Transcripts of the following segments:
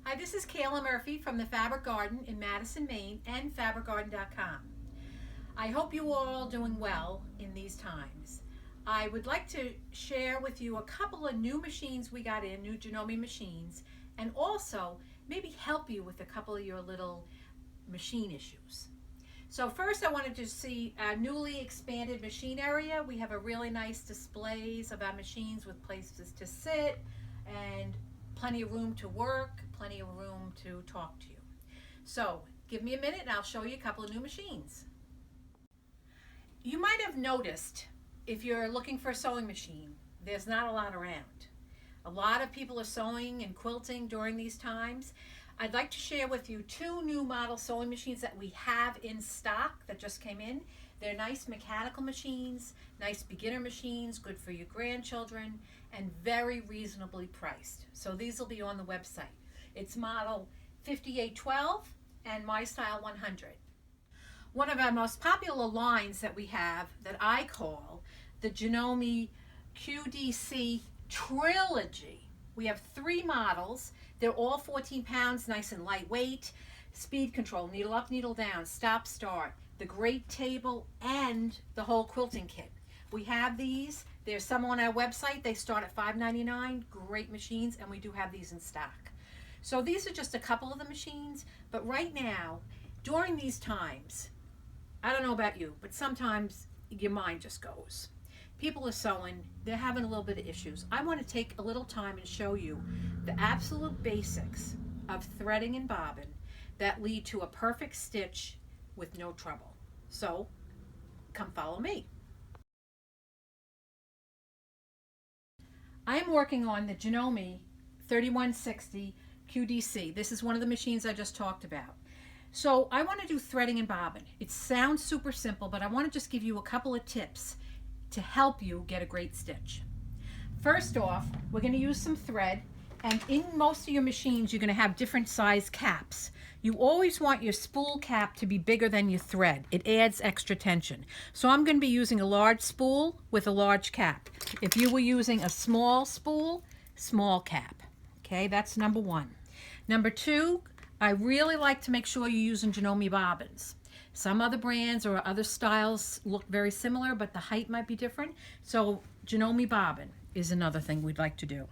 Hi, this is Kayla Murphy from the Fabric Garden in Madison, Maine, and fabricgarden.com. I hope you are all doing well in these times. I would like to share with you a couple of new machines we got in, new Janome machines, and also maybe help you with a couple of your little machine issues. So first I wanted to see our newly expanded machine area. We have a really nice displays of our machines with places to sit and plenty of room to work, plenty of room to talk to you. So give me a minute and I'll show you a couple of new machines. You might have noticed if you're looking for a sewing machine, there's not a lot around. A lot of people are sewing and quilting during these times. I'd like to share with you two new model sewing machines that we have in stock that just came in. They're nice mechanical machines, nice beginner machines, good for your grandchildren, and very reasonably priced. So these will be on the website. It's model 5812 and My Style 100. One of our most popular lines that we have that I call the Janome QDC Trilogy. We have three models. They're all 14 pounds, nice and lightweight. Speed control, needle up, needle down, stop, start, the great table, and the whole quilting kit. We have these. There's some on our website. They start at $5.99. Great machines, and we do have these in stock. So these are just a couple of the machines, but right now, during these times, I don't know about you, but sometimes your mind just goes. People are sewing, they're having a little bit of issues. I want to take a little time and show you the absolute basics of threading and bobbin that lead to a perfect stitch with no trouble. So come follow me. I am working on the Janome 3160 QDC. This is one of the machines I just talked about. So I want to do threading and bobbin. It sounds super simple, but I want to just give you a couple of tips to help you get a great stitch. First off, we're going to use some thread, and in most of your machines you're going to have different size caps. You always want your spool cap to be bigger than your thread. It adds extra tension. So I'm going to be using a large spool with a large cap. If you were using a small spool, small cap. Okay, that's number one. Number two, I really like to make sure you're using Janome bobbins. Some other brands or other styles look very similar, but the height might be different. So Janome bobbin is another thing we'd like to do.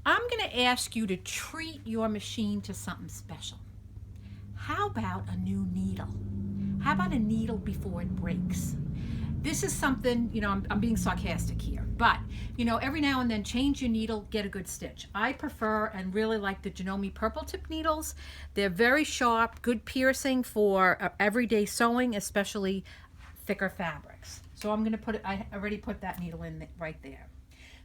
I'm going to ask you to treat your machine to something special. How about a new needle? How about a needle before it breaks? This is something, I'm being sarcastic here, but, every now and then change your needle, get a good stitch. I prefer and really like the Janome purple tip needles. They're very sharp, good piercing for everyday sewing, especially thicker fabrics. So I'm going to I already put that needle in right there.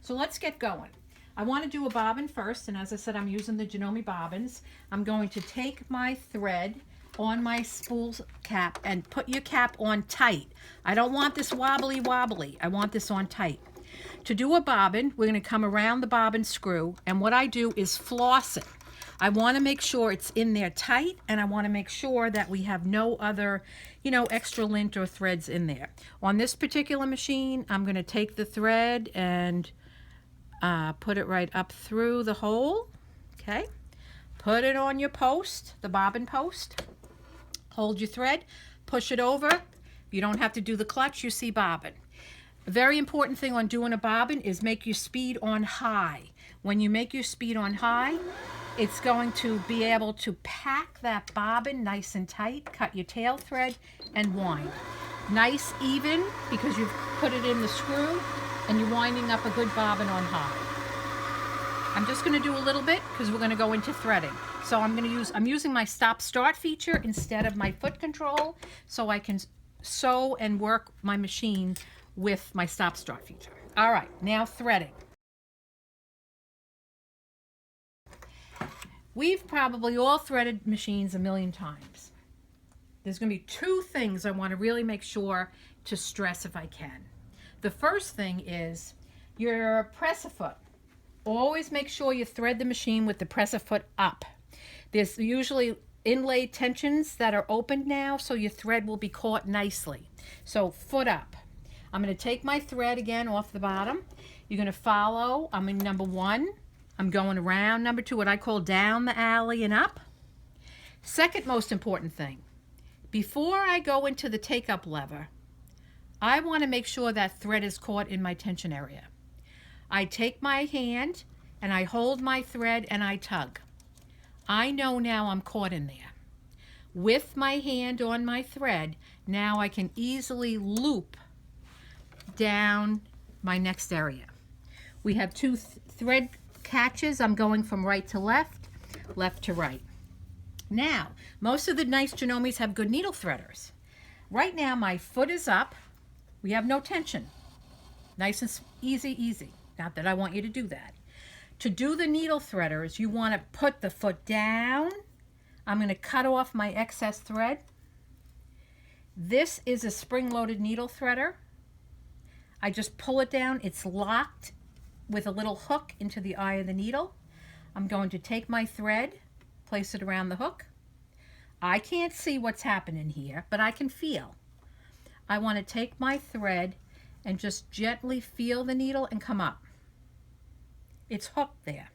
So let's get going. I want to do a bobbin first, and as I said, I'm using the Janome bobbins. I'm going to take my thread on my spool cap and put your cap on tight. I don't want this wobbly. I want this on tight. To do a bobbin, we're going to come around the bobbin screw, and what I do is floss it. I want to make sure it's in there tight, and I want to make sure that we have no other, extra lint or threads in there. On this particular machine, I'm going to take the thread and put it right up through the hole. Okay. Put it on your post, the bobbin post. Hold your thread, push it over. You don't have to do the clutch, you see bobbin. A very important thing on doing a bobbin is make your speed on high. When you make your speed on high, it's going to be able to pack that bobbin nice and tight, cut your tail thread, and wind. Nice even, because you've put it in the screw, and you're winding up a good bobbin on high. I'm just going to do a little bit because we're going to go into threading. So I'm using my stop start feature instead of my foot control, so I can sew and work my machine with my stop start feature. All right, now threading. We've probably all threaded machines a million times. There's going to be two things I want to really make sure to stress if I can. The first thing is your press-a-foot. Always make sure you thread the machine with the press-a-foot up. There's usually inlaid tensions that are opened now, so your thread will be caught nicely. So foot up. I'm going to take my thread again off the bottom. You're going to follow, I'm in number 1, I'm going around number 2, what I call down the alley and up. Second most important thing, before I go into the take-up lever, I want to make sure that thread is caught in my tension area. I take my hand and I hold my thread and I tug. I know now I'm caught in there. With my hand on my thread, now I can easily loop down my next area. We have 2 thread catches. I'm going from right to left, left to right. Now, most of the nice Janomes have good needle threaders. Right now, my foot is up. We have no tension. Nice and easy, easy. Not that I want you to do that. To do the needle threaders, you want to put the foot down. I'm going to cut off my excess thread. This is a spring-loaded needle threader. I just pull it down. It's locked with a little hook into the eye of the needle. I'm going to take my thread, place it around the hook. I can't see what's happening here, but I can feel. I want to take my thread and just gently feel the needle and come up. It's hooked there.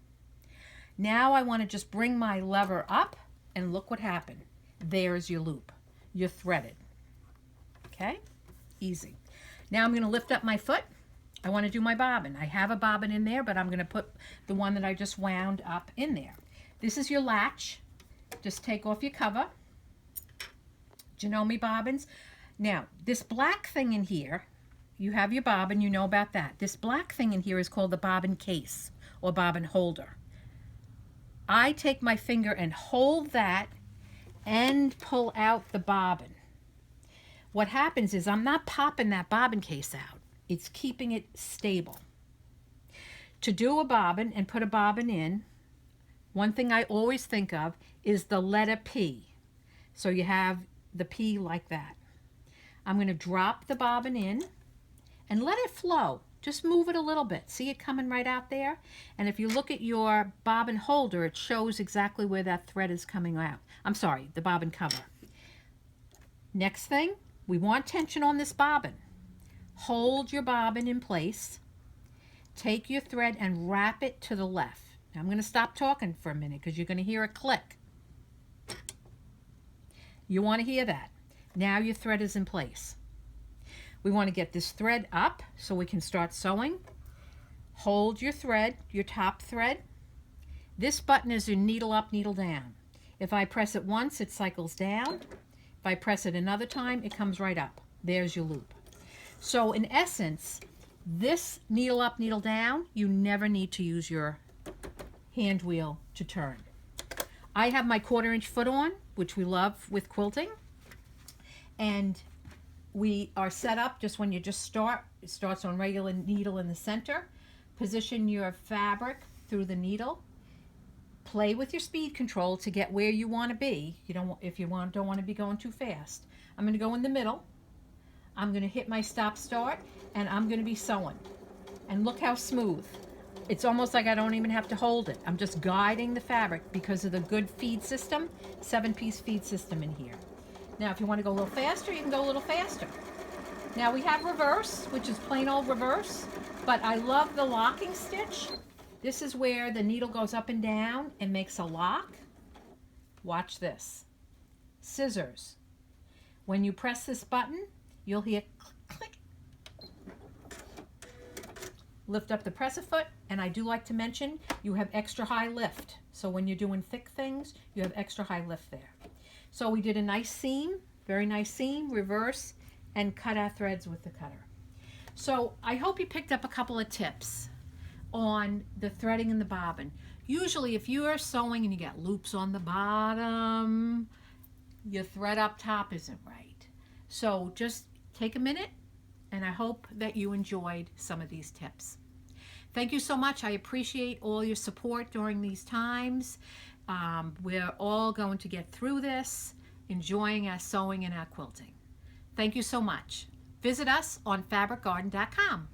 Now I want to just bring my lever up and look what happened. There's your loop. You're threaded. Okay? Easy. Now I'm going to lift up my foot. I want to do my bobbin. I have a bobbin in there, but I'm going to put the one that I just wound up in there. This is your latch. Just take off your cover. Janome bobbins. Now, this black thing in here, you have your bobbin, you know about that. This black thing in here is called the bobbin case or bobbin holder. I take my finger and hold that and pull out the bobbin. What happens is I'm not popping that bobbin case out. It's keeping it stable. To do a bobbin and put a bobbin in, one thing I always think of is the letter P. So you have the P like that. I'm going to drop the bobbin in and let it flow. Just move it a little bit. See it coming right out there? And if you look at your bobbin holder, it shows exactly where that thread is coming out. I'm sorry, the bobbin cover. Next thing, we want tension on this bobbin. Hold your bobbin in place. Take your thread and wrap it to the left. Now I'm going to stop talking for a minute because you're going to hear a click. You want to hear that. Now your thread is in place. We want to get this thread up so we can start sewing. Hold your thread, your top thread. This button is your needle up, needle down. If I press it once, it cycles down. If I press it another time, it comes right up. There's your loop. So in essence, this needle up, needle down, you never need to use your hand wheel to turn. I have my 1/4 inch foot on, which we love with quilting. And we are set up just when you just start. It starts on regular needle in the center. Position your fabric through the needle. Play with your speed control to get where you want to be. You don't, if you don't want to be going too fast. I'm going to go in the middle. I'm going to hit my stop start and I'm going to be sewing. And look how smooth. It's almost like I don't even have to hold it. I'm just guiding the fabric because of the good feed system, 7-piece feed system in here. Now, if you want to go a little faster, you can go a little faster. Now we have reverse, which is plain old reverse, but I love the locking stitch. This is where the needle goes up and down and makes a lock. Watch this. Scissors. When you press this button, you'll hear click, click. Lift up the presser foot, and I do like to mention you have extra high lift. So when you're doing thick things, you have extra high lift there. So we did a nice seam, very nice seam, reverse, and cut our threads with the cutter. So I hope you picked up a couple of tips on the threading in the bobbin. Usually if you are sewing and you got loops on the bottom, your thread up top isn't right. So just take a minute, and I hope that you enjoyed some of these tips. Thank you so much. I appreciate all your support during these times. We're all going to get through this, enjoying our sewing and our quilting. Thank you so much. Visit us on fabricgarden.com.